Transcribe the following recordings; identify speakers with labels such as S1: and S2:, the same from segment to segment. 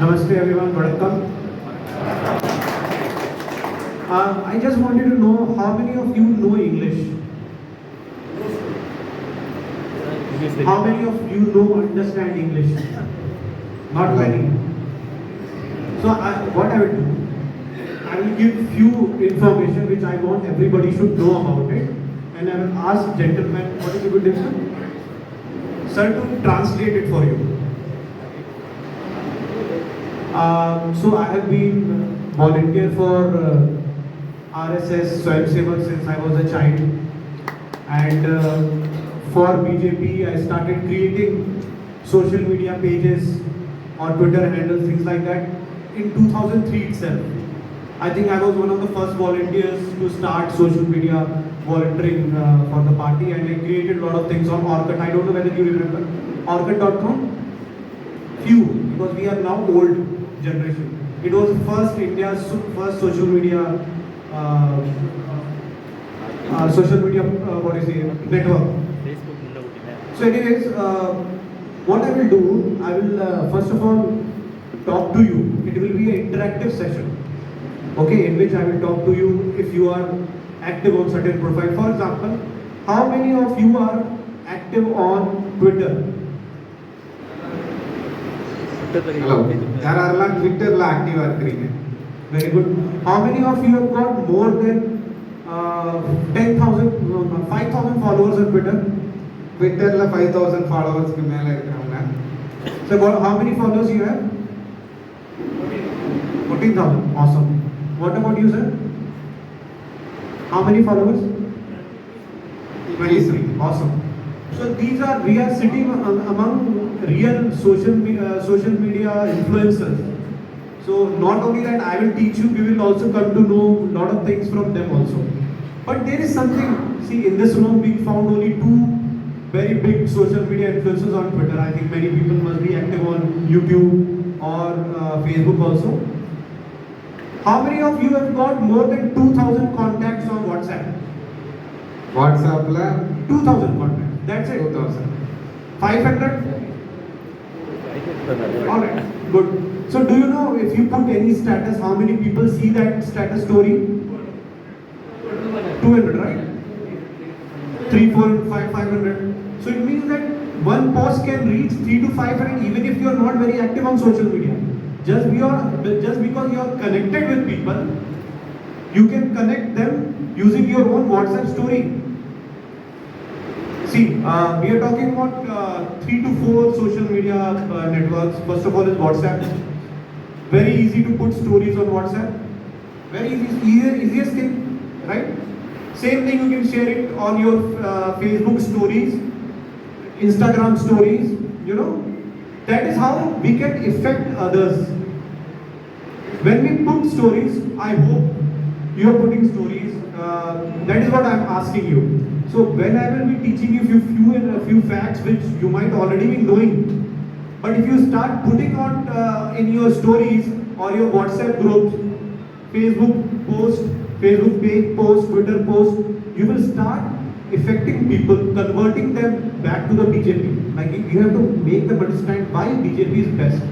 S1: Namaste everyone, welcome. I just wanted to know how many of you know English? How many of you know understand English? Not many. So what I will do, I will give few information which I want everybody should know about it, and I will ask gentlemen, what is the good name, sir, to translate it for you. So I have been volunteer for RSS Swayam Sevak since I was a child, and for BJP I started creating social media pages or Twitter handles, things like that in 2003 itself. I think I was one of the first volunteers to start social media volunteering for the party, and I created a lot of things on Orkut. I don't know whether you remember Orkut.com. Few, because we are now old generation. It was first India's first social media what is it, network. So anyways, what I will do, I will first of all talk to you. It will be an interactive session, okay, in which I will talk to you if you are active on certain profile. For example, how many of you are active on Twitter?
S2: Hello. யாரெல்லாம் ட்விட்டர்ல ஆக்டிவா இருக்கீங்க?
S1: Very good. How many of you have got more than 10,000, 5,000 followers on Twitter?
S2: ட்விட்டர்ல 5000 ஃபாலோவர்ஸ்க்கு மேல இருக்கறவங்க.
S1: So how many followers you have? 14,000. Awesome. What about you, sir? How many followers? 23. Awesome. So we are sitting among real social media influencers. So not only that, I will teach you, we will also come to know a lot of things from them also. But there is something, see, in this room we found only two very big social media influencers on Twitter. I think many people must be active on YouTube or Facebook also. How many of you have got more than 2,000 contacts on WhatsApp?
S2: WhatsAppல
S1: 2,000 contacts. That's it.
S2: 2000.
S1: 500? Alright, good. So do you know if you put any status, how many people see that status story? 200, right? 3, 4, 5, 500. So it means that one post can reach 3 to 500 even if you are not very active on social media. Just because you are connected with people, you can connect them using your own WhatsApp story. See, we are talking about 3 to 4 social media networks. First of all is WhatsApp. Very easy to put stories on WhatsApp. Very easiest thing, right? Same thing, you can share it on your Facebook stories, Instagram stories, you know. That is how we can affect others. When we put stories, I hope you are putting stories. That is what I am asking you. So when I will be teaching you a few facts which you might already be knowing, but if you start putting on in your stories or your WhatsApp groups, Facebook post, Facebook page post, Twitter post, you will start affecting people, converting them back to the BJP. Like you have to make them understand why BJP is best.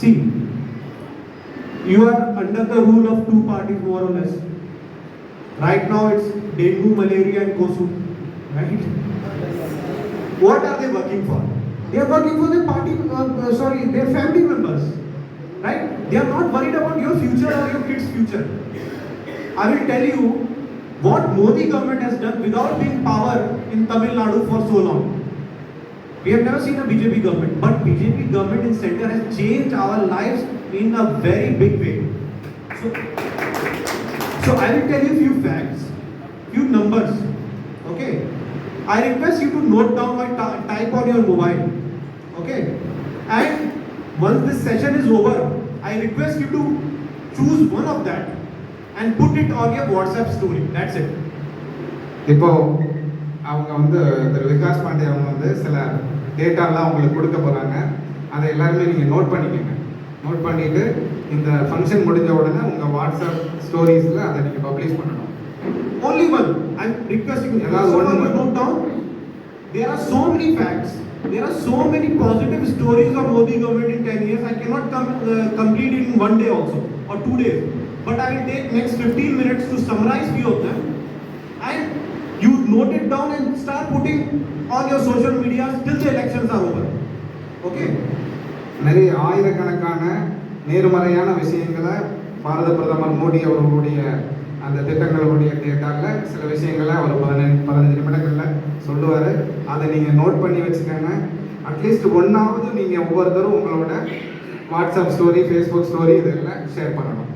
S1: See, you are under the rule of two parties more or less. Right now it's dengue, malaria and COSU, right? What are they working for? They are working for their party, their family members, right? They are not worried about your future or your kids' future. I will tell you what Modi government has done without being power in Tamil Nadu for so long. We have never seen a BJP government, but BJP government in center has changed our lives in a very big way. So I will tell you few facts, few numbers, okay? I request you to note down or type on your mobile, okay? And once this session is over, I request you to choose one of that and put it on your WhatsApp story. That's it.
S2: இப்போ அவங்க வந்து திரு விகாஸ் பாண்டே அவங்க வந்து சில டேட்டாலாம் உங்களுக்கு கொடுக்க போகிறாங்க. அதை எல்லாருமே நீங்கள் நோட் பண்ணிக்கோங்க. நோட் பண்ணிவிட்டு இந்த ஃபங்க்ஷன் முடிஞ்ச உடனே உங்கள் வாட்ஸ்அப் ஸ்டோரிஸில் அதை நீங்கள் பப்ளிஷ் பண்ணணும்.
S1: Only one. I'm requesting you. Note down. There are so many facts. There are so many positive stories of Modi government in 10 years. I cannot come complete in one day also or 2 days. But I will take next 15 minutes to summarize few of them, and you note it down and start putting on your social media till the elections are over. Okay?
S2: நிறைய ஆயிரக்கணக்கான நேர்மறையான விஷயங்களை பாரத பிரதமர் மோடி அவர்களுடைய அந்த திட்டங்களுடைய டேட்டாவில் சில விஷயங்களை ஒரு 15 நிமிடங்களில் சொல்லுவார். அதை நீங்கள் நோட் பண்ணி வச்சுக்கோங்க. அட்லீஸ்ட் ஒன்றாவது நீங்கள் ஒவ்வொருத்தரும் உங்களோட வாட்ஸ்அப் ஸ்டோரி, ஃபேஸ்புக் ஸ்டோரி இதெல்லாம் ஷேர் பண்ணணும்.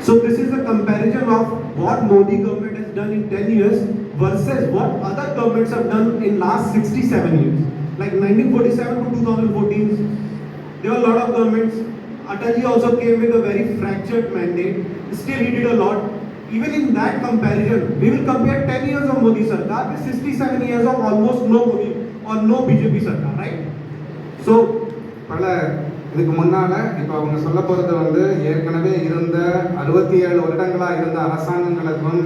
S1: So this is a comparison of what Modi government has done in 10 years versus what other governments have done in last 67 years. Like 1947 to 2014, there were a lot of governments. Atalji also came with a very fractured mandate. Still he did a lot. Even in that comparison, we will compare 10 years of Modi Sarkar with 67 years of almost no Modi or no BJP Sarkar, right? So,
S2: பல இதுக்கு முன்னால் இப்போ அவங்க சொல்ல போகிறது வந்து ஏற்கனவே இருந்த 67 வருடங்களாக இருந்த அரசாங்கங்களுக்கும்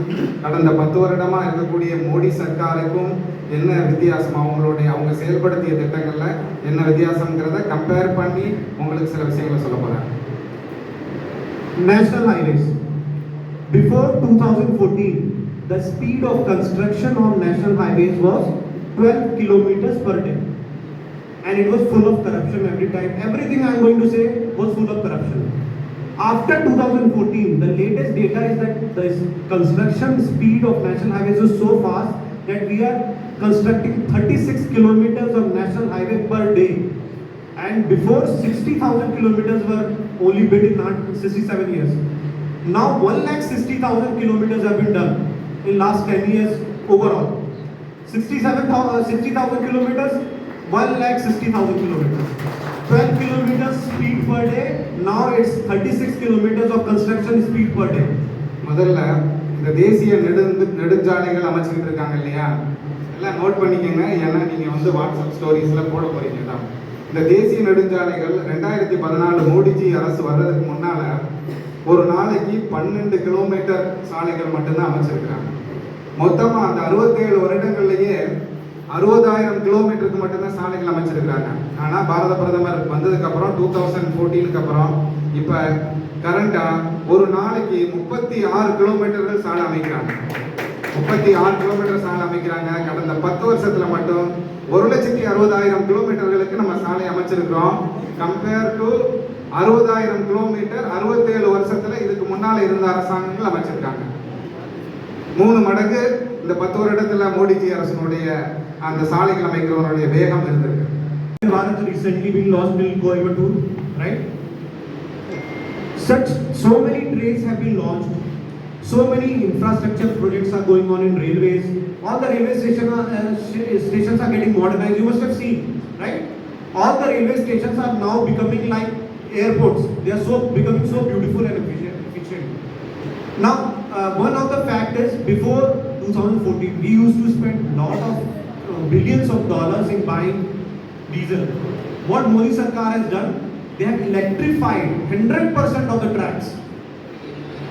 S2: கடந்த 10 வருடமாக இருக்கக்கூடிய மோடி சர்க்காருக்கும் என்ன வித்தியாசம், அவங்க செயல்படுத்திய திட்டங்களில் என்ன வித்தியாசங்கிறத கம்பேர் பண்ணி உங்களுக்கு சில விஷயங்களை சொல்ல போகிறேன்.
S1: National highways. Before 2014, the speed of construction on national highways was 12 kilometers per day. And it was full of corruption every time. Everything I am going to say was full of corruption. After 2014, the latest data is that the construction speed of national highways is so fast that we are constructing 36 kilometers of national highway per day. And before 60,000 kilometers were only built in 67 years. Now 1,60,000 kilometers have been done in last 10 years overall. 60,000 kilometers, 1,60,000 kilometers. 12 kilometers speed per day. Now it's 36 kilometers of construction speed per day.
S2: முதல்ல இந்த தேசிய நெடுஞ்சாலைகள் அமைச்சிட்டு இருக்காங்க இல்லையா, எல்லாம் note பண்ணிக்கோங்க. ஏன்னா நீங்கள் வந்து வாட்ஸ்அப் ஸ்டோரிஸில் போட போறீங்க தான். இந்த தேசிய நெடுஞ்சாலைகள் 2014 மோடிஜி அரசு வர்றதுக்கு முன்னால் ஒரு நாளைக்கு 12 கிலோமீட்டர் சாலைகள் மட்டும்தான் அமைச்சிருக்கிறாங்க. மொத்தமாக அந்த 67 வருடங்கள்லேயே 60,000 கிலோமீட்டருக்கு மட்டும்தான் சாலைகள் அமைச்சிருக்கிறாங்க. ஆனால் பாரத பிரதமர் வந்ததுக்கப்புறம் 2014க்கு அப்புறம் இப்போ கரண்டாக ஒரு நாளைக்கு 36 கிலோமீட்டர்கள் சாலை அமைக்கிறாங்க. 36 கிலோமீட்டர் சாலை அமைக்கிறாங்க. கடந்த 10 வருஷத்தில் மட்டும் 1,60,000 கிலோமீட்டர்களுக்கு நம்ம சாலை அமைச்சிருக்கிறோம். கம்பேர் டு 60,000 கிலோமீட்டர் 67 வருஷத்தில் இதுக்கு முன்னால் இருந்த அரசாங்கங்கள் அமைச்சிருக்காங்க. 3 மடங்கு இந்த 10 வருடத்தில் மோடிஜி அரசனுடைய அந்த சாலைகள் அமைக்கிறவனுடைய வேகம் இருந்திருக்கு.
S1: Bharat recently been lost till Coimbatore, right? So many trains have been launched. So many infrastructure projects are going on in railways. All the railway stations are getting modernized. You must have seen, right? All the railway stations are now becoming like airports. They are becoming so beautiful and efficient. Now, one of the factors, before 2014, we used to spend lot of billions of dollars in buying diesel. What Modi Sarkar has done, they have electrified 100% of the tracks.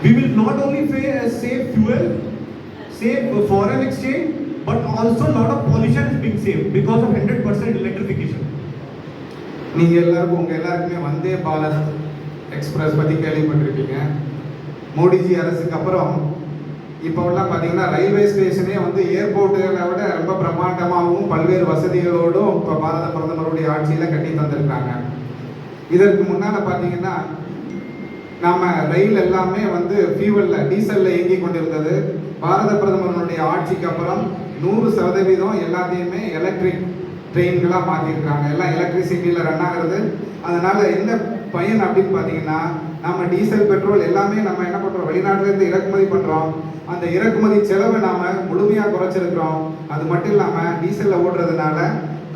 S1: We will not only save fuel, save foreign exchange, but also a lot of pollution is being saved because of 100% electrification.
S2: நீங்கள் உங்கள் எல்லாருக்குமே Vande Bharat express பற்றி கேள்விப்பட்டிருப்பீங்க. மோடிஜி அரசுக்கு அப்புறம் இப்போலாம் பார்த்தீங்கன்னா railway ஸ்டேஷனே வந்து ஏர்போர்ட்டுகளை விட ரொம்ப பிரம்மாண்டமாகவும் பல்வேறு வசதிகளோடும் இப்போ பாரத பிரதமருடைய ஆட்சியில் கட்டி தந்திருக்காங்க. இதற்கு முன்னால் பார்த்தீங்கன்னா நம்ம ரயில் எல்லாமே வந்து ஃபியூவலில் டீசலில் இயங்கி கொண்டிருந்தது. பாரத பிரதமருடைய ஆட்சிக்கு அப்புறம் 100% எல்லாத்தையுமே எலக்ட்ரிக் ட்ரெயின்களாக மாற்றிருக்காங்க. எல்லாம் எலக்ட்ரிசிட்டியில் ரன் ஆகிறது. அதனால் என்ன பயன் அப்படின்னு பார்த்தீங்கன்னா, நம்ம டீசல் பெட்ரோல் எல்லாமே நம்ம என்ன பண்ணுறோம், வெளிநாட்டிலேருந்து இறக்குமதி பண்ணுறோம். அந்த இறக்குமதி செலவை நாம் முழுமையாக குறைச்சிருக்கிறோம். அது மட்டும் இல்லாமல் டீசலில் ஓடுறதுனால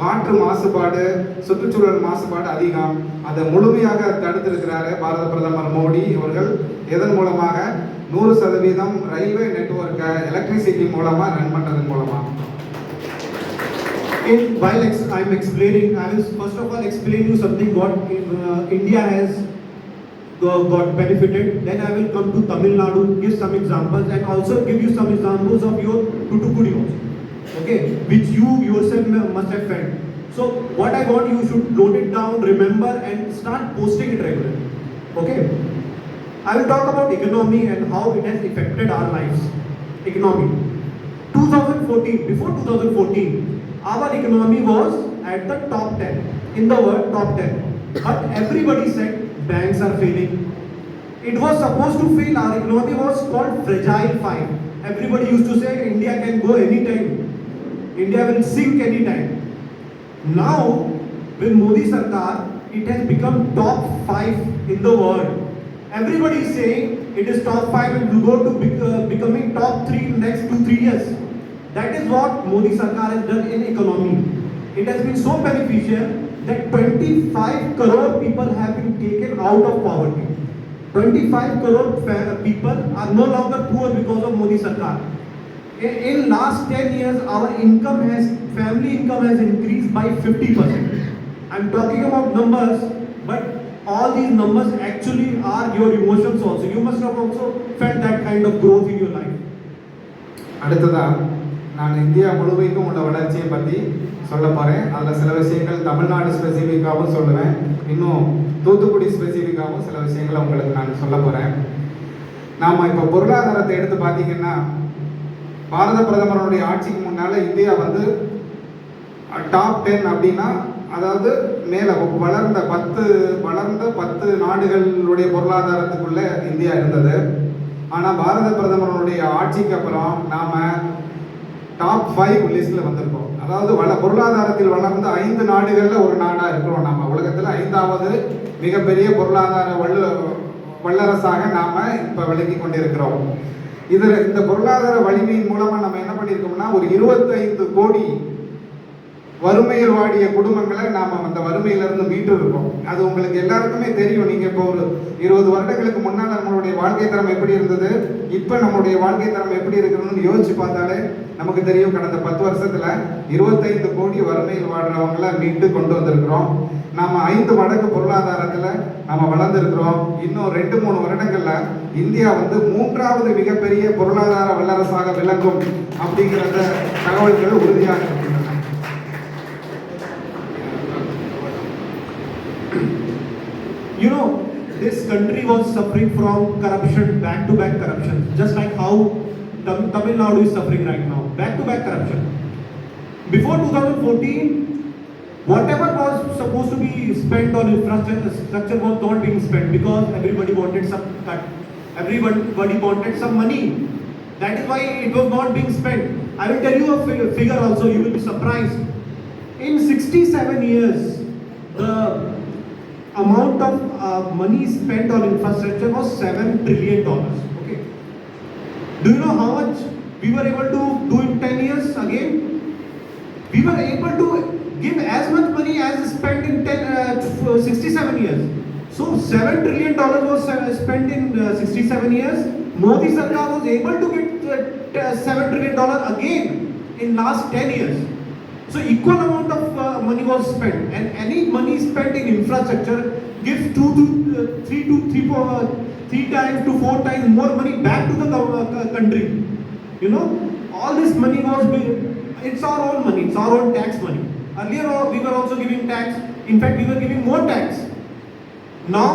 S2: காற்று மாசுபாடு, சுற்றுச்சூழல் மாசுபாடு அதிகம். அதை முழுமையாக தடுத்திருக்கிறாரு பாரத பிரதமர் மோடி அவர்கள். இதன் மூலமாக 100% ரயில்வே நெட்வொர்க்கை எலக்ட்ரிசிட்டி மூலமாக ரன் பண்ணுறதன் மூலமாக.
S1: While I'm explaining, I will first of all explain you something what India has got benefited. Then I will come to Tamil Nadu, give some examples, and also give you some examples of your Tutukudi also, okay, which you yourself must have felt. So what I want, you should note it down, remember, and start posting it regularly. Okay? I will talk about economy and how it has affected our lives. Economy. 2014, before 2014, our economy was at the top 10, in the world top 10. But everybody said banks are failing. It was supposed to fail. Our economy was called fragile 5. Everybody used to say India can go anytime. India will sink anytime. Now, with Modi Sarkar, it has become top 5 in the world. Everybody is saying it is top 5 and will go to becoming top 3 in next 2-3 years. That is what Modi Sarkar has done in economy. It has been so beneficial that 25 crore people have been taken out of poverty. 25 crore people are no longer poor because of Modi Sarkar. In last 10 years, our family income has increased by 50%. I'm talking about numbers, but all these numbers actually are your emotions also. You must have also felt that kind of growth in your life.
S2: அடுத்ததா நான் India முழுமைக்கும் உள்ள வளர்ச்சியை பற்றி சொல்ல போகிறேன். அதில் சில விஷயங்கள் தமிழ்நாடு ஸ்பெசிஃபிக்காகவும் சொல்லுவேன், இன்னும் தூத்துக்குடி ஸ்பெசிஃபிக்காகவும் சில விஷயங்களை உங்களுக்கு நான் சொல்ல போகிறேன். நாம் இப்போ பொருளாதாரத்தை எடுத்து பார்த்தீங்கன்னா, பாரத பிரதமருடைய ஆட்சிக்கு முன்னால் இந்தியா வந்து டாப் 10 அப்படின்னா, அதாவது மேலே வளர்ந்த 10 நாடுகளுடைய பொருளாதாரத்துக்குள்ள இந்தியா இருந்தது. ஆனால் பாரத பிரதமருடைய ஆட்சிக்கு அப்புறம் நாம் டாப் 5 லிஸ்ட்டில் வந்திருக்கோம். அதாவது பொருளாதாரத்தில் வளர்ந்த 5 நாடுகளில் ஒரு நாடாக இருக்கிறோம். நம்ம உலகத்தில் 5வது மிகப்பெரிய பொருளாதார வல்லரசாக நாம் இப்போ விளங்கி கொண்டிருக்கிறோம். இந்த பொருளாதார வலிமையின் மூலமாக நம்ம என்ன பண்ணியிருக்கோம்னா, ஒரு 25 கோடி வறுமையில் வாடிய குடும்பங்களை நாம் அந்த வறுமையிலிருந்து மீட்டு இருக்கோம். அது உங்களுக்கு எல்லாருக்குமே தெரியும். நீங்கள் இப்போ ஒரு 20 வருடங்களுக்கு முன்னால் நம்மளுடைய வாழ்க்கை தரம் எப்படி இருந்தது, இப்போ நம்மளுடைய வாழ்க்கை தரம் எப்படி இருக்குன்னு யோசிச்சு பார்த்தாலே நமக்கு தெரியும். கடந்த 10 வருஷத்துல 25 கோடி வறுமையில் வாடுறவங்களை மீட்டு கொண்டு வந்திருக்கிறோம். நாம் 5 மடங்கு பொருளாதாரத்தில் நம்ம வளர்ந்துருக்கிறோம். இன்னும் 2-3 வருடங்கள்ல இந்தியா வந்து 3வது மிகப்பெரிய பொருளாதார வல்லரசாக விளங்கும் அப்படிங்கிறத தகவல்கள் உறுதியாக இருக்கின்றன.
S1: You know, this country was suffering from corruption, back-to-back corruption, just like how Tamil Nadu is suffering right now, back-to-back corruption. Before 2014, whatever was supposed to be spent on infrastructure was not being spent because everybody wanted some cut. Everybody wanted some money. That is why it was not being spent. I will tell you a figure also, you will be surprised. In 67 years, the amount of money spent on infrastructure was $7 trillion. Okay. Do you know how much we were able to do in 10 years again? We were able to give as much money as spent in 67 years. So $7 trillion was spent in 67 years. Modi Sarkar was able to get $7 trillion again in last 10 years. So equal amount of money was spent, and any money spent in infrastructure gives 3 times to 4 times more money back to the country. You know, all this money it's our own money, it's our own tax money. Earlier we were also giving tax. In fact, we were giving more tax. Now,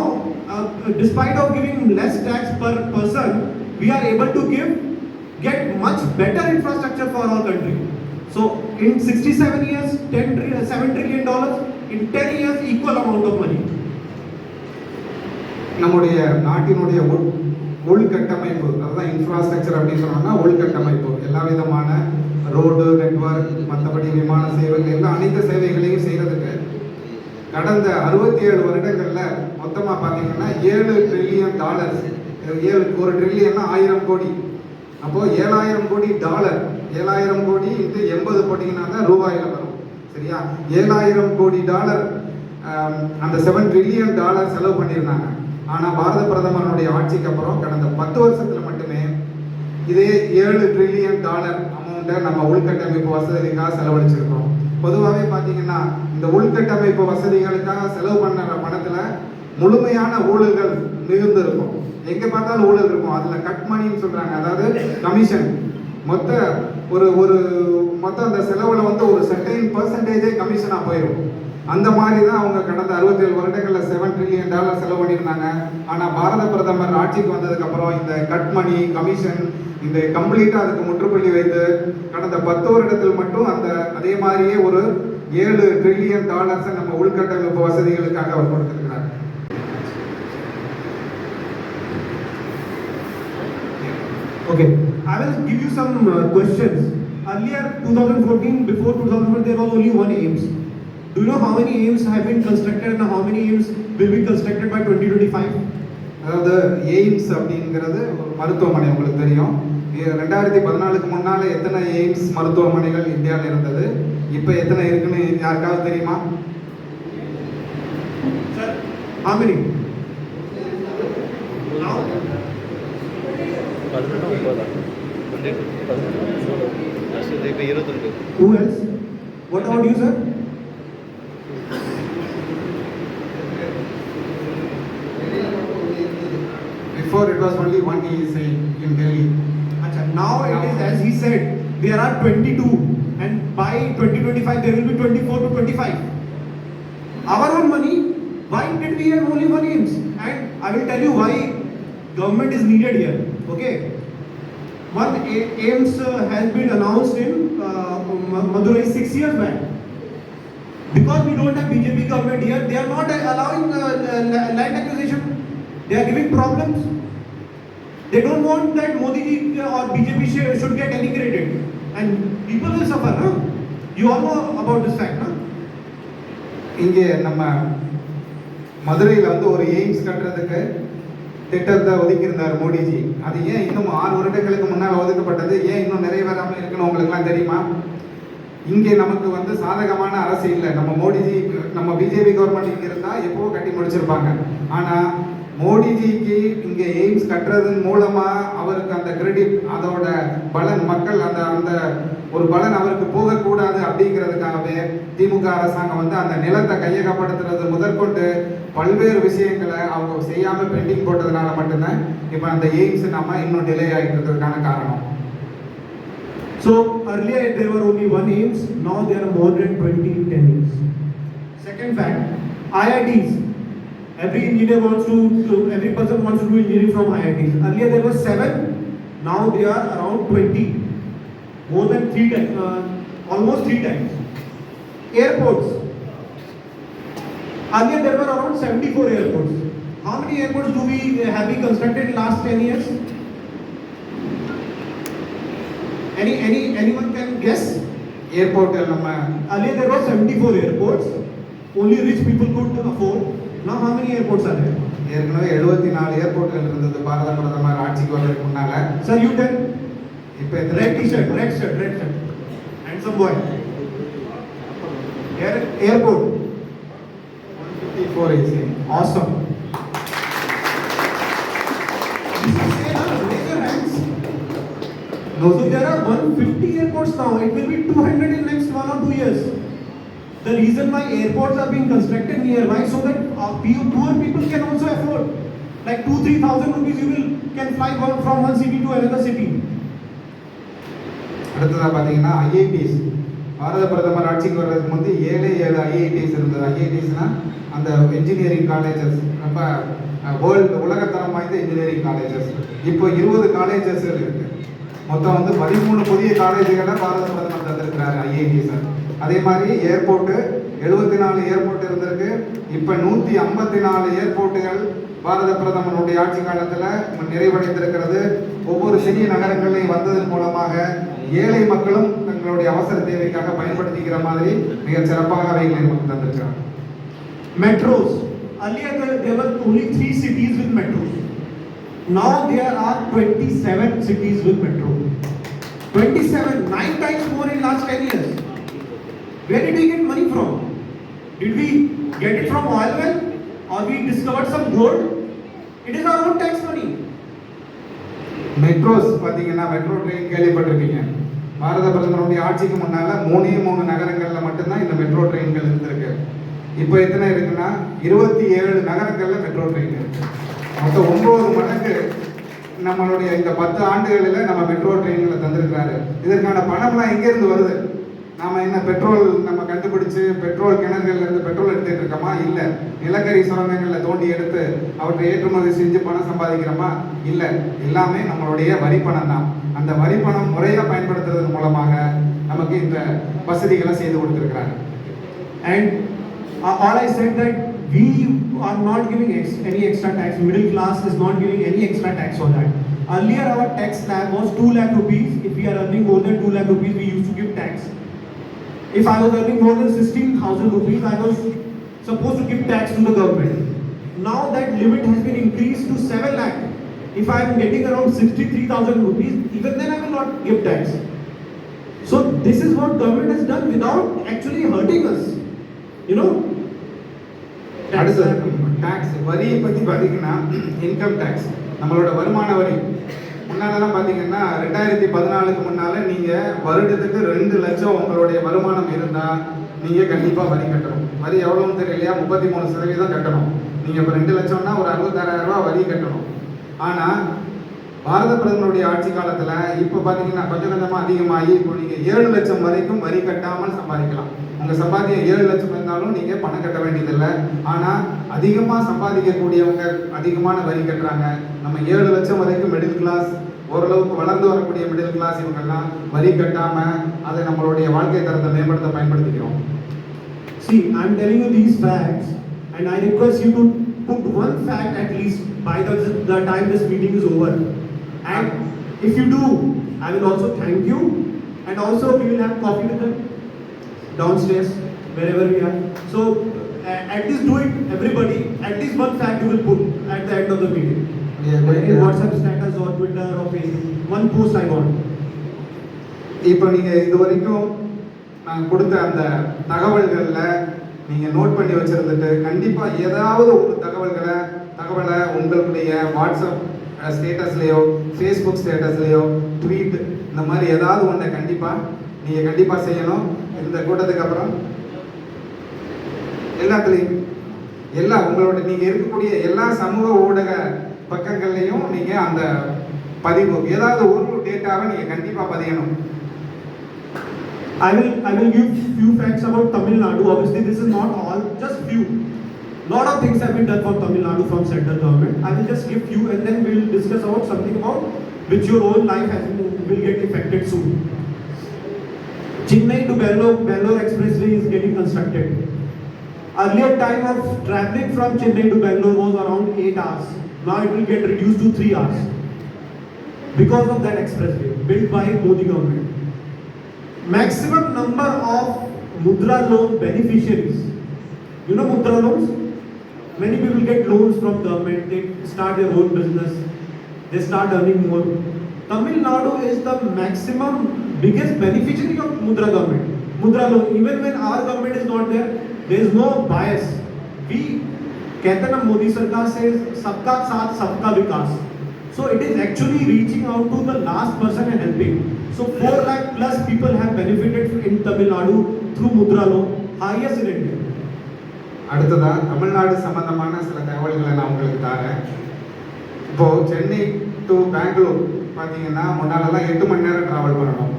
S1: despite of giving less tax per person, we are able to get much better infrastructure for our country. So in 67 years, $7 trillion, in 10 years, equal amount of money.
S2: நம்முடைய நாட்டினுடைய உள்கட்டமைப்பு, அதுதான் infrastructure அப்படின்னு சொன்னோம்னா உள்கட்டமைப்பு, எல்லா விதமான road network, மற்றபடி விமான சேவைகள், எல்லா அனைத்து சேவைகளையும் செய்கிறதுக்கு கடந்த 67 வருடங்களில் மொத்தமாக பார்த்தீங்கன்னா $7 ட்ரில்லியன். 1 ட்ரில்லியன்னா 1000 கோடி. அப்போது $7,000 கோடி. 7,000 கோடி இன்ட்டு 80 போட்டிங்கன்னா தான் ரூபாயில் வரும். சரியா? $7,000 கோடி அந்த $7 ட்ரில்லியன் செலவு பண்ணியிருந்தாங்க. ஆனால் பாரத பிரதமருடைய ஆட்சிக்கு அப்புறம் கடந்த 10 வருஷத்தில் மட்டுமே இதே $7 ட்ரில்லியன் அமௌண்ட்டை நம்ம உள்கட்டமைப்பு வசதிக்காக செலவழிச்சிருக்கிறோம். பொதுவாகவே பார்த்தீங்கன்னா இந்த உள்கட்டமைப்பு வசதிகளுக்காக செலவு பண்ண பணத்தில் முழுமையான ஊழல்கள் மிகுந்து இருக்கும். எங்கே பார்த்தாலும் ஊழல் இருக்கும். அதில் கட் மணின்னு சொல்கிறாங்க, அதாவது கமிஷன் மொத்த ஒரு ஒரு மொத்த அந்த செலவில் வந்து ஒரு சர்டைன் பர்சன்டேஜே கமிஷனாக போயிடும். அந்த மாதிரி தான் அவங்க கடந்த 67 வருடங்களில் $7 trillion செலவு பண்ணியிருந்தாங்க. ஆனால் பாரத பிரதமர் ஆட்சிக்கு வந்ததுக்கப்புறம் இந்த கட் மணி கமிஷன் இந்த கம்ப்ளீட்டாக அதுக்கு முற்றுப்புள்ளி வைத்து கடந்த 10 வருடத்தில் மட்டும் அந்த அதே மாதிரியே ஒரு $7 trillion நம்ம உள்கட்டமைப்பு வசதிகளுக்காக அவர் கொடுத்திருக்கிறார்.
S1: Okay, I will give you some questions. Earlier, 2014, before 2014, there was only one AIIMS. Do you know how many AIIMS have been constructed and how many AIIMS will be constructed by 2025?
S2: அதாவது AIIMS அப்படிங்கிறது ஒரு மருத்துவமனை உங்களுக்கு தெரியும். 2014க்கு முன்னால எத்தனை AIIMS மருத்துவமனைகள் இந்தியாவில் இருந்தது, இப்போ எத்தனை இருக்குன்னு யாருக்காவது தெரியுமா?
S1: Sir, how many? Now? Who else? What about you, sir?
S2: Before it was only one ESI in Delhi.
S1: Achha, now it is as he said, there are 22 and by 2025 there will be 24 to 25. Our own money, why did we have only one AIIMS? And I will tell you why government is needed here. Okay, one AIIMS has been announced in Madurai 6 years back. Because we don't have BJP government here, they are not allowing land acquisition. They are giving problems. They don't want that Modi ji or BJP should get any credit, and people will suffer. Huh? You all know about this fact, huh?
S2: இங்கே நம்ம மதுரையில் வந்து ஒரு AIIMS கட்டுறதுக்கு திட்டத்தை ஒதுக்கியிருந்தார் மோடிஜி. அது ஏன் இன்னும் 6 வருடங்களுக்கு முன்னால் ஒதுக்கப்பட்டது, ஏன் இன்னும் நிறைவேறாமல் இருக்குன்னு உங்களுக்குலாம் தெரியுமா? இங்கே நமக்கு வந்து சாதகமான அரசு இல்லை. நம்ம மோடிஜி நம்ம பிஜேபி கவர்மெண்ட் இங்கே இருந்தால் எப்போ கட்டி முடிச்சிருப்பாங்க. ஆனால் மோடிஜிக்கு இங்கே எய்ம்ஸ் கட்டுறதன் மூலமாக அவருக்கு அந்த கிரெடிட், அதோட பலன் மக்கள் அந்த அந்த ஒரு பலன் அவருக்கு போகக்கூடாது அப்படிங்கிறதுக்காகவே திமுக அரசாங்கம் வந்து அந்த நிலத்தை கையகப்படுத்துறது முதற்கொண்டு பல்வேறு விஷயங்களை அவங்க செய்யாமல் பெண்டிங் போட்டதுனால மட்டும்தான் இப்போ அந்த எய்ம்ஸ் நம்ம இன்னும் டிலே ஆகிட்டு இருக்கிறதுக்கான காரணம்.
S1: So earlier there were only one AIIMS, now there are more than 20 AIIMS. Second fact, IITs. Every engineer wants every person wants to do engineering from IITs. Earlier there were 7, now they are around 20. More than 3 times, almost 3 times. Airports. Earlier there were around 74 airports. How many airports have we constructed in last 10 years? Anyone can guess?
S2: Airport
S1: Earlier there were 74 airports. Only rich people could afford. Now how many airports are there?
S2: ஏற்கனவே 74 ஏர்போர்ட்கள் இருந்தது பாரத பிரதமர் ஆட்சிக்கு வரதுக்கு முன்னால.
S1: Sir, you tell.
S2: இப்போ
S1: red t-shirt. Handsome boy. Airport.
S2: 154 AC.
S1: Awesome. Raise your hands. No, so there are 150 airports now. It will be 200 in next 1 or 2 years. The reason why airports are being constructed nearby so that poor people can also afford. Like 2-3,000 rupees you can fly from one city to another city.
S2: அடுத்ததாக பார்த்தீங்கன்னா IITs. பாரத பிரதமர் ஆட்சிக்கு வர்றதுக்கு முந்தி 7 IITs இருந்தது. ஐஐடிஸ்னா அந்த engineering colleges, ரொம்ப உலகத்தரம் வாய்ந்த இன்ஜினியரிங் காலேஜஸ். இப்போ 20 காலேஜஸ் இருக்கு. மொத்தம் வந்து 13 புதிய காலேஜுகளை பாரத பிரதமர் தந்திருக்கிறாரு ஐஐடிஸ். அதே மாதிரி ஏர்போர்ட்டு 74 ஏர்போர்ட் இருந்திருக்கு. இப்போ 154 ஏர்போர்ட்டுகள் பாரத பிரதமருடைய ஆட்சி காலத்தில் நிறைவடைந்திருக்கிறது. ஒவ்வொரு சிறிய நகரங்களையும் வந்ததன் மூலமாக ஏழை மக்களும் தங்களுடைய அவசர தேவைக்காக பயன்படுத்திக்கிற மாதிரி மிக சிறப்பாக அவைகளை நமக்கு தந்திருக்கிறாங்க.
S1: Metros. Earlier there were only 3 cities with metros. Now there are 27 cities with metro. 27, 9 times more in last 10 years. Where did we get money from? Did we get it from oil well? Or we discovered some gold? It is our own tax money.
S2: Metros பார்த்தீங்கன்னா metro train கேள்விப்பட்டிருக்கீங்க. பாரத பிரதமருடைய ஆட்சிக்கு முன்னால 3 நகரங்களில் மட்டும்தான் இந்த metro ட்ரெயின்கள் இருந்திருக்கு. இப்போ எத்தனை இருக்குன்னா 27 நகரங்களில் மெட்ரோ ட்ரெயின் இருக்கு. மொத்தம் 9 மடங்கு நம்மளுடைய இந்த 10 ஆண்டுகளில் நம்ம மெட்ரோ ட்ரெயின்களை தந்திருக்கிறாரு. இதற்கான பணம்லாம் எங்கேருந்து வருது? நாம என்ன பெட்ரோல் நம்ம கண்டுபிடிச்சு பெட்ரோல் கிணறுகள்ல இருந்து பெட்ரோல் எடுத்துட்டு இருக்கோமா? இல்ல. நிலக்கரி சுரங்கங்கள்ல தோண்டி எடுத்து அவற்றை ஏற்றுமதி செஞ்சு பணம் சம்பாதிக்கிறோமா? இல்ல. எல்லாமே நம்மளுடைய வரி பணம் தான். அந்த வரி பணம் முறையாக பயன்படுத்துறதன் மூலமாக நமக்கு இந்த வசதிகளை செய்து கொடுத்திருக்கிறாங்க.
S1: And all I said that we are not giving any extra tax. Middle class is not giving any extra tax for that. Earlier our tax slab was 2 lakh rupees. If we are earning more than 2 lakh rupees, we used to give tax. If I was earning more than 16,000 rupees, I was supposed to give tax to the government. Now that limit has been increased to 7 lakh. If I am getting around 63,000 rupees, even then I will not give tax. So this is what government has done without actually hurting us. You know?
S2: அடுத்து tax வரியை பற்றி பார்த்தீங்கன்னா income tax, நம்மளோட வருமான வரி. முன்னாலலாம் பார்த்தீங்கன்னா 2014க்கு முன்னால் நீங்கள் வருடத்துக்கு 2 லட்சம் உங்களுடைய வருமானம் இருந்தால் நீங்கள் கண்டிப்பாக வரி கட்டணும். வரி எவ்வளோன்னு தெரியலையா? 33% கட்டணும். நீங்கள் இப்போ 2 லட்சம்னா ஒரு 66,000 ரூபா வரி கட்டணும். ஆனால் பாரத பிரதமருடைய ஆட்சி காலத்தில் இப்போ பார்த்தீங்கன்னா கொஞ்சம் கொஞ்சமாக அதிகமாகி இப்போ நீங்கள் 7 லட்சம் வரைக்கும் வரி கட்டாமல் சம்பாதிக்கலாம். உங்கள் சம்பாத்தியம் 7 லட்சம் இருந்தாலும் நீங்கள் பணம் கட்ட வேண்டியதில்லை. ஆனால் அதிகமாக சம்பாதிக்கக்கூடியவங்க அதிகமான வரி கட்டுறாங்க. நம்ம 7 லட்சம் வரைக்கும் மிடில் கிளாஸ், ஓரளவுக்கு வளர்ந்து வரக்கூடிய மிடில் கிளாஸ் இவங்கெல்லாம் வரி கட்டாமல் அதை நம்மளுடைய வாழ்க்கை தரத்தை மேம்படுத்த பயன்படுத்திக்கிறோம்.
S1: See, I am telling you these facts and I request you to put one fact at least by the time this meeting is over. And if you do, I will also thank you, and also we will have coffee with them downstairs wherever we are. So at least do it, everybody. At least one fact you will put at the end of the meeting. In WhatsApp status or Twitter or Facebook, one post I want.
S2: இப்போ நீங்கள் இது வரைக்கும் நான் கொடுத்த அந்த தகவல்களில் நீங்கள் note பண்ணி வச்சுருந்துட்டு கண்டிப்பாக ஏதாவது ஒரு தகவலை உங்களுடைய வாட்ஸ்அப் ஸ்டேட்டஸ்லேயோ ஃபேஸ்புக் ஸ்டேட்டஸ்லேயோ ட்வீட் இந்த மாதிரி ஏதாவது ஒன்றை நீங்கள் கண்டிப்பாக செய்யணும். இந்த கூட்டத்துக்கு அப்புறம் எல்லாத்துலேயும் உங்களோட நீங்கள் இருக்கக்கூடிய எல்லா சமூக ஊடக பக்கங்கள்லையும் நீங்கள் அந்த பதிவு ஏதாவது ஒரு டேட்டாவை நீங்கள் கண்டிப்பாக பதியணும்.
S1: I will give few facts about Tamil Nadu. Obviously, this is not all, just few. Lot of things have been done for Tamil Nadu from central government. I will just give few, and then we will discuss about something about which your own life will get affected soon. Chennai to Bangalore expressway is getting constructed. Earlier time of traveling from Chennai to Bangalore was around 8 hours. Now it will get reduced to 3 hours because of that expressway built by Modi government. Maximum number of Mudra loan beneficiaries. You know Mudra loans? Many people get loans from government. They start their own business. They start earning more. Tamil Nadu is the maximum biggest beneficiary of Mudra government. Mudra loan. Even when our government is not there, there is no bias. We, कहते ना Modi सरकार says सबका साथ सबका विकास. So it is actually reaching out to the last person and helping. So 4 lakh plus people have benefited in Tamil Nadu through Mudra loan, highest in India.
S2: அடுத்ததா தமிழ்நாடு சம்பந்தமான சில தகவல்களை நான் உங்களுக்கு தரேன். இப்போது சென்னை டு பெங்களூர் பார்த்தீங்கன்னா முன்னாலெல்லாம் 8 மணி நேரம் ட்ராவல் பண்ணணும்.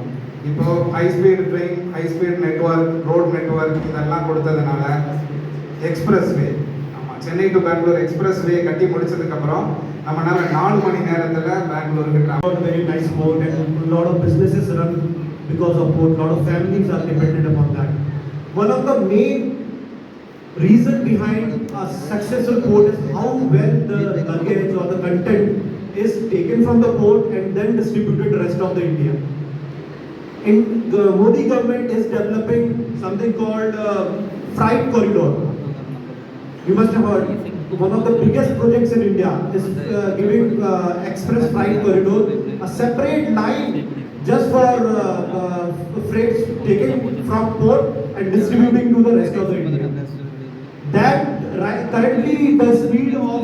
S2: இப்போது high speed train, high speed network, road network இதெல்லாம் கொடுத்ததுனால எக்ஸ்பிரஸ்வே, ஆமாம், சென்னை டு பெங்களூர் எக்ஸ்பிரஸ்வே கட்டி முடிச்சதுக்கப்புறம் நம்மளால 4 மணி நேரத்தில் பெங்களூருக்கு travel.
S1: Very nice port and a lot of businesses run because of port. A lot of families are dependent upon that. One of the main reason behind a successful port is how well the luggage or the content is taken from the port and then distributed to the rest of the India. In the Modi government is developing something called freight corridor. You must have heard. One of the biggest projects in India is giving express freight corridor, a separate line just for freight taken from port and distributing to the rest of the India. That currently the speed of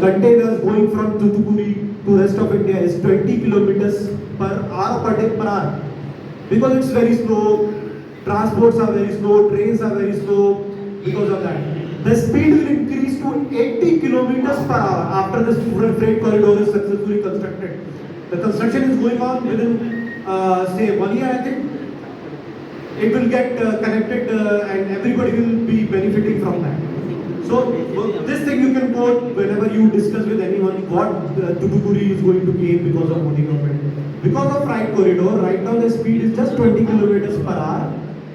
S1: containers going from Tuticorin to rest of India is 20 kilometers per hour. Because it's very slow, transports are very slow, trains are very slow because of that. the speed will increase to 80 kilometers per hour after this freight corridor is successfully constructed. The construction is going on within, say, 1 year, I think. It will get connected and everybody will be benefiting from that. So this thing you can quote whenever you discuss with anyone what Tuticorin is going to gain because of Modi government. Because of freight corridor, right now the speed is just 20 kilometers per hour.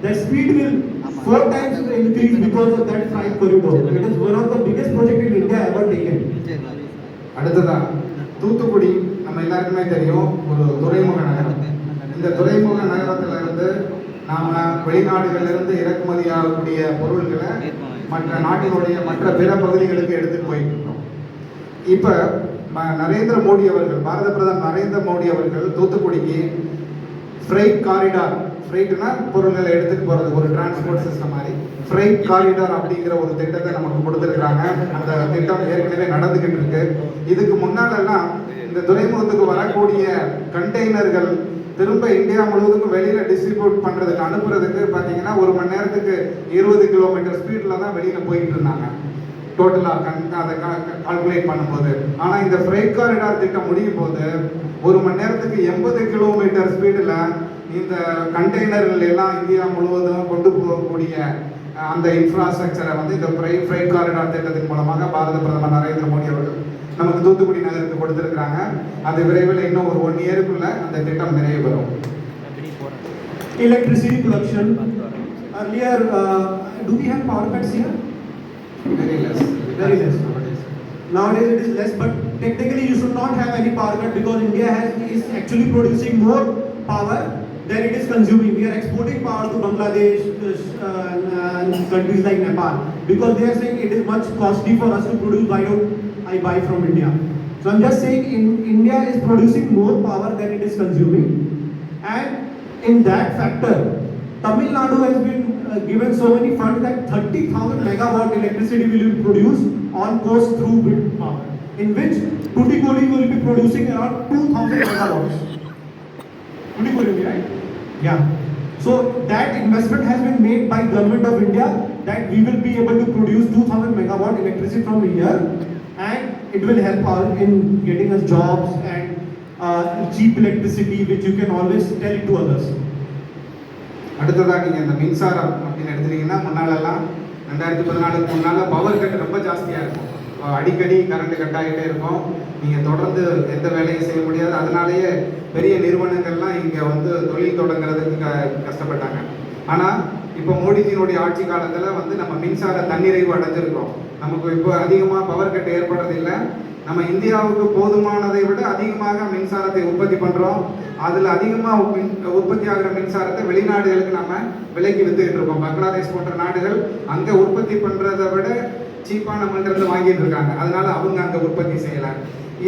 S1: That speed will 4 times increase because of that freight corridor. It is one of the biggest project in India ever taken.
S2: அடுத்ததா தூத்துக்குடி நம்ம எல்லாருக்குமே தெரியும் ஒரு துறைமுக நகரம். இந்த துறைமுக நகரத்துல இருந்து நாம வெளிநாடுகளிலிருந்து இறக்குமதி ஆகக்கூடிய பொருட்களை மற்ற நாட்டினுடைய மற்ற பிற பகுதிகளுக்கு எடுத்துட்டு போயிட்டு இருக்கோம். இப்ப நரேந்திர மோடி அவர்கள், பாரத பிரதமர் நரேந்திர மோடி அவர்கள் தூத்துக்குடிக்கு ஃப்ரைட் காரிடார், ஃப்ரைட்னா பொருட்களை எடுத்துட்டு போறது ஒரு டிரான்ஸ்போர்ட் சிஸ்டம் மாதிரி, ஃப்ரைட் காரிடார் அப்படிங்கிற ஒரு திட்டத்தை நமக்கு கொடுத்துருக்காங்க. அந்த திட்டம் ஏற்கனவே நடந்துகிட்டு இருக்கு. இதுக்கு முன்னாலெல்லாம் இந்த துறைமுகத்துக்கு வரக்கூடிய கண்டெய்னர்கள் திரும்ப இந்தியா முழுவதுக்கும் வெளியில டிஸ்ட்ரிபியூட் பண்றதுக்கு அனுப்புறதுக்கு பார்த்தீங்கன்னா 1 மணி நேரத்துக்கு 20 கிலோமீட்டர் ஸ்பீட்ல தான் வெளியில போயிட்டு இருந்தாங்க டோட்டலா அதை கால்குலேட் பண்ணும்போது. ஆனா இந்த ஃப்ரைட் காரிடார் திட்டம் முடியும் போது 1 மணி நேரத்துக்கு 80 கிலோமீட்டர் ஸ்பீடில் இந்த கண்டெய்னர்கள் எல்லாம் இந்தியா முழுவதும் கொண்டு போகக்கூடிய அந்த இன்ஃப்ராஸ்ட்ரக்சரை வந்து இந்த ஃப்ரைட் காரிடார் திட்டத்தின் மூலமாக பாரத பிரதமர் நரேந்திர மோடி அவர்கள் நமக்கு தூத்துக்குடி நகருக்கு கொடுத்திருக்காங்க. அது விரைவில் இன்னும் ஒரு 1 இயருக்குள்ள அந்த திட்டம் நிறைவு பெறும்.
S1: Electricity production. Earlier, do we have power cuts here?
S2: Very less.
S1: Very less. Nowadays it is less, but technically you should not have any power cut because India is actually producing more power than it is consuming. We are exporting power to Bangladesh and countries like Nepal because they are saying it is much costly for us to produce. Why don't I buy from India? So I'm just saying India is producing more power than it is consuming, and in that factor, Tamil Nadu has been given so many funds that 30,000 megawatt electricity will be produced on coast through wind power, in which Tuticorin will be producing around 2,000 megawatts. Tuticorin, right? Yeah. So that investment has been made by Government of India that we will be able to produce 2,000 megawatt electricity from here, and it will help us in getting us jobs and cheap electricity which you can always tell it to others.
S2: அடுத்ததாக நீங்கள் இந்த மின்சாரம் அப்படின்னு எடுத்துட்டீங்கன்னா முன்னாலெல்லாம் 2014க்கு முன்னால் power cut ரொம்ப ஜாஸ்தியாக இருக்கும். அடிக்கடி கரண்ட் கட் ஆகிட்டே இருக்கும். நீங்கள் தொடர்ந்து எந்த வேலையும் செய்ய முடியாது. அதனாலேயே பெரிய நிறுவனங்கள்லாம் இங்கே வந்து தொழில் தொடங்குறதுக்கு கஷ்டப்பட்டாங்க. ஆனால் இப்போ மோடிஜியினுடைய ஆட்சி காலத்தில் வந்து நம்ம மின்சார தன்னிறைவு அடைஞ்சிருக்கோம். நமக்கு இப்போ அதிகமாக பவர் கட் ஏற்படுறதில்லை. நம்ம இந்தியாவுக்கு போதுமானதை விட அதிகமாக மின்சாரத்தை உற்பத்தி பண்ணுறோம். அதில் அதிகமாக உற்பத்தி ஆகிற மின்சாரத்தை வெளிநாடுகளுக்கு நம்ம விலைக்கு வித்துக்கிட்டு இருக்கோம். பங்களாதேஷ் போன்ற நாடுகள் அங்கே உற்பத்தி பண்ணுறதை விட சீப்பாக நம்மள்கிட்ட வாங்கிட்டு இருக்காங்க. அதனால அவங்க அங்கே உற்பத்தி செய்யலை.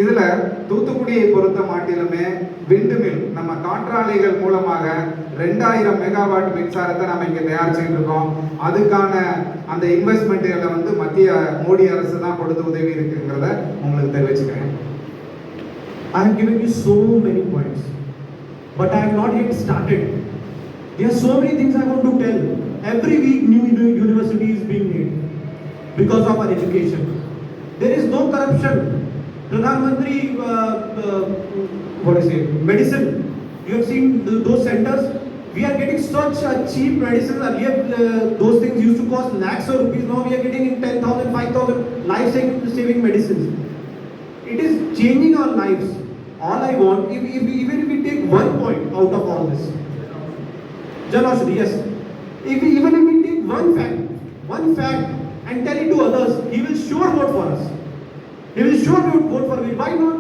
S2: இதுல தூத்துக்குடியை பொறுத்த மாட்டிலுமே விண்டு மில், நம்ம காற்றாலைகள் மூலமாக 2000 மெகாவாட் மின்சாரத்தை நம்ம இங்க தயாரிச்சுட்டு இருக்கோம். அதுக்கான அந்த இன்வெஸ்ட்மெண்ட்களை வந்து மத்திய மோடி அரசு தான் கொடுத்து உதவி இருக்குங்கிறத உங்களுக்கு தெரிவிச்சுக்கிறேன்.
S1: I have given you so many points, but I have not yet started. There are so many things I want to tell. Every week new university is being made because of our education. There is no corruption. Pradhan Mantri, medicine. You have seen those centers. We are getting such a cheap medicine. Earlier, those things used to cost lakhs of rupees. Now we are getting in 10,000, 5,000 life-saving medicines. It is changing our lives. All I want, even if we take one point out of all this, Janaushadhi, yes. Even if we take one fact and tell it to others, he will sure vote for us. He will sure vote for me. Why not?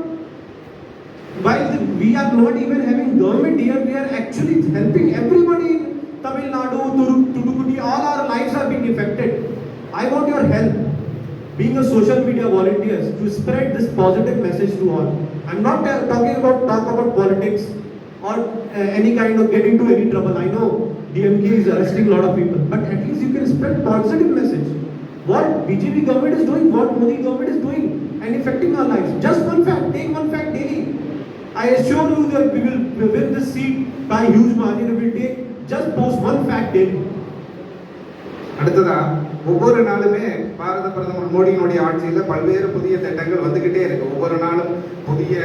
S1: While we are not even having government here, we are actually helping everybody in Tamil Nadu, Tuticorin. All our lives are being affected. I want your help, being a social media volunteers, to spread this positive message to all. I'm not talking about politics or any kind of get into any trouble. I know DMK is arresting a lot of people, but at least you can spread positive message. What BJP government is doing, what Modi government is doing, and affecting our lives. Just one fact, take one fact daily. I assure you that we will win this seat by huge margin if we take just post one fact daily.
S2: அடுத்ததா ஒவ்வொரு நாளுமே பாரத பிரதமர் மோடியினுடைய ஆட்சியில் பல்வேறு புதிய திட்டங்கள் வந்துகிட்டே இருக்கு. ஒவ்வொரு நாளும் புதிய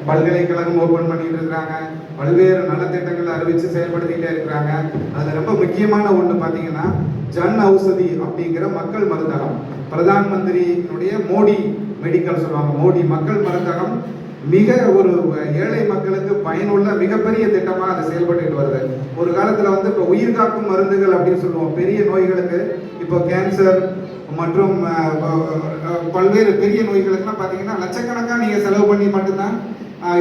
S2: பல்கலைக்கழகம் ஓபன் பண்ணிட்டு இருக்கிறாங்க, பல்வேறு நலத்திட்டங்களை அறிவிச்சு செயல்படுத்திக்கிட்டே இருக்கிறாங்க. அதுல ரொம்ப முக்கியமான ஒன்று பார்த்தீங்கன்னா ஜன் ஔஷதி அப்படிங்கிற மக்கள் மருந்தகம். பிரதான் மந்திரியினுடைய மோடி மெடிக்கல் சொல்லுவாங்க, மோடி மக்கள் மருந்தகம் மிக ஒரு ஏழை மக்களுக்கு பயனுள்ள மிகப்பெரிய திட்டமாக அது செயல்பட்டு வருது. ஒரு காலத்தில் வந்து இப்போ உயிர் காக்கும் மருந்துகள் அப்படின்னு சொல்லுவோம், பெரிய நோய்களுக்கு, இப்போ கேன்சர் மற்றும் பல்வேறு பெரிய நோய்களுக்குலாம் பார்த்தீங்கன்னா லட்சக்கணக்காக நீங்கள் செலவு பண்ணி மட்டும்தான்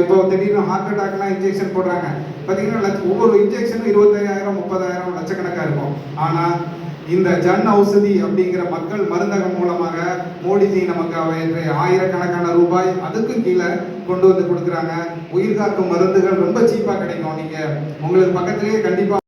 S2: இப்போ திடீர்னு ஹார்ட் அட்டாக்லாம் இன்ஜெக்ஷன் போடுறாங்க. பார்த்தீங்கன்னா ஒவ்வொரு இன்ஜெக்ஷனும் 25,000 30,000 லட்சக்கணக்காக இருக்கும். ஆனால் இந்த ஜன் ஔஷதி அப்படிங்கிற மக்கள் மருந்தகம் மூலமாக மோடிஜி நமக்கு ஆயிரக்கணக்கான ரூபாய் அதுக்கும் கீழே கொண்டு வந்து கொடுக்குறாங்க. உயிர்காக்கும் மருந்துகள் ரொம்ப சீப்பாக கிடைக்கும். நீங்கள் உங்களுக்கு பக்கத்திலேயே கண்டிப்பாக